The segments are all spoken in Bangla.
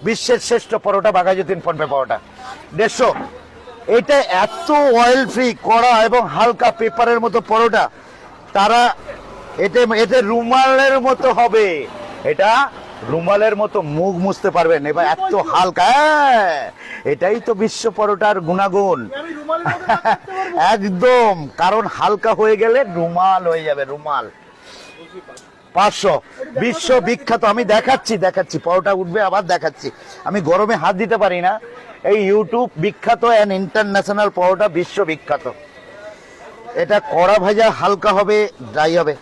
বিশ্বের শ্রেষ্ঠ পরোটা বাঘাযতীন ফোনপে পরোটা 150। এটা এত অয়েল ফ্রি কড়া এবং হালকা পেপারের মতো পরোটা, তারা এতে রুমালের মতো হবে, এটা রুমালের মতো মুখ মুছতে পারবেন। এবার এত হালকা, এটাই তো বিশ্ব পরোটার গুণাগুণ। একদম, কারণ হালকা হয়ে গেলে রুমাল হয়ে যাবে, রুমাল। 500 বিশ্ব বিখ্যাত। আমি দেখাচ্ছি পরোটা উঠবে, আবার দেখাচ্ছি। আমি গরমে হাত দিতে পারি না। এই ইউটিউব বিখ্যাত অ্যান্ড ইন্টারন্যাশনাল পরোটা, বিশ্ব বিখ্যাত। এটা কড়া ভাজা, হালকা হবে, ড্রাই হবে,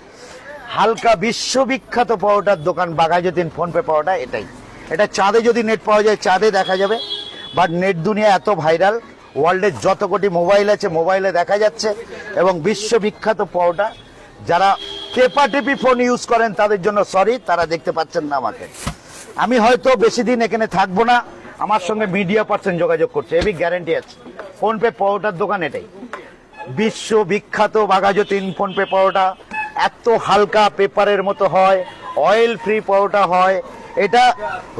হালকা। বিশ্ববিখ্যাত পরোটার দোকান বাঘাযতীন ফোনপে পরোটা। এটা চাঁদে যদি নেট পাওয়া যায় চাঁদে দেখা যাবে, বাট নেট দুনিয়া এত ভাইরাল, ওয়ার্ল্ডের যত কোটি মোবাইল আছে মোবাইলে দেখা যাচ্ছে। এবং বিশ্ববিখ্যাত পরোটা। যারা টেপাটেপি ফোন ইউজ করেন তাদের জন্য সরি, তারা দেখতে পাচ্ছেন না আমাকে। আমি হয়তো বেশি দিন এখানে থাকবো না, আমার সঙ্গে মিডিয়া পার্সন যোগাযোগ করছে, এবি গ্যারান্টি আছে। ফোনপে পরোটার দোকান এটাই, বিশ্ববিখ্যাত বাঘাযতীন ফোনপে পরোটা। এত হালকা, পেপারের মতো হয়, অয়েল ফ্রি পরোটা হয়, এটা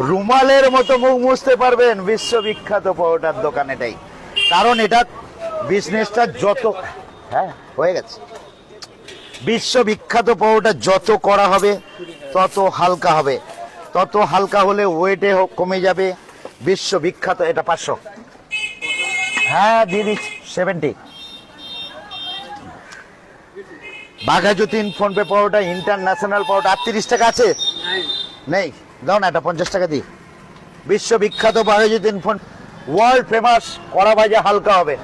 রুমালের মতো মুখ মুছতে পারবেন। বিশ্ববিখ্যাত পরোটার দোকান এটাই, কারণ এটা বিজনেসটা যত হয়ে গেছে। বিশ্ববিখ্যাত পরোটা যত করা হবে তত হালকা হবে, তত হালকা হলে ওয়েটে কমে যাবে। বিশ্ববিখ্যাত। এটা 500। হ্যাঁ দিদি, 70। বাঘাযতীন ফোনপে পরোটা, ইন্টারন্যাশনাল পরোটা। 38 টাকা আছে? নেই, দাও না, এটা 50 টাকা দিই। বিশ্ববিখ্যাত বাঘাযতীন ফোন, ওয়ার্ল্ড ফেমাস, কড়া ভাজা, হালকা হবে।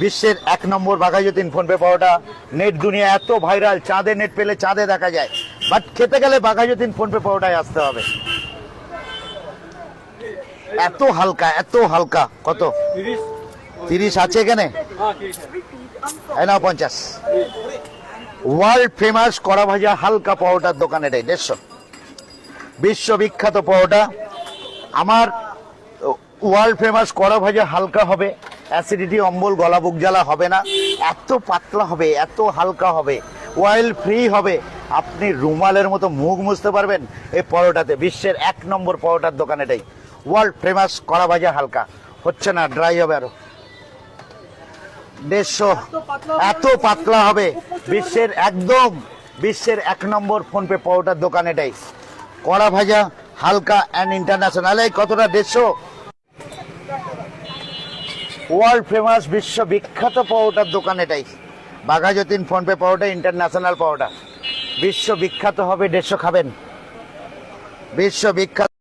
বিশ্বের 1 নম্বর বাঘাযতীন ফোনপে পরোটা। নেট দুনিয়া এত ভাইরাল, চাঁদে নেট পেলে চাঁদে দেখা যায়, বাট খেতে গেলে বাঘাযতীন ফোনপে পরোটায় আসতে হবে। এত হালকা, এত হালকা। কত? 30 আছে এখানে? না, 50। ওয়ার্ল্ড ফেমাস কড়া ভাজা হালকা পরোটার দোকান এটাই, 150। বিশ্ববিখ্যাত পরোটা আমার। ওয়ার্ল্ড ফেমাস কড়া ভাজা, হালকা হবে, অ্যাসিডিটি, অম্বল, গলা বুক জ্বালা হবে না, এত পাতলা হবে, এত হালকা হবে, অয়েল ফ্রি হবে, আপনি রুমালের মতো মুখ মুছতে পারবেন এই পরোটাতে। বিশ্বের 1 নম্বর পরোটার দোকান এটাই, ওয়ার্ল্ড ফেমাস কড়া ভাজা, হালকা হচ্ছে না, ড্রাই হবে আরো। 150। এত পাতলা হবে, বিশ্বের একদম বিশ্বের 1 নম্বর ফোনপে পরোটার দোকান এটাই, কড়া ভাজা, হালকা অ্যান্ড ইন্টারন্যাশনাল। এই কতটা? 150। ওয়ার্ল্ড ফেমাস, বিশ্ববিখ্যাত পরোটার দোকান এটাই, বাঘাযতীন ফোনপে পরোটা, ইন্টারন্যাশনাল পরোটা। বিশ্ববিখ্যাত হবে, 150 খাবেন। বিশ্ববিখ্যাত।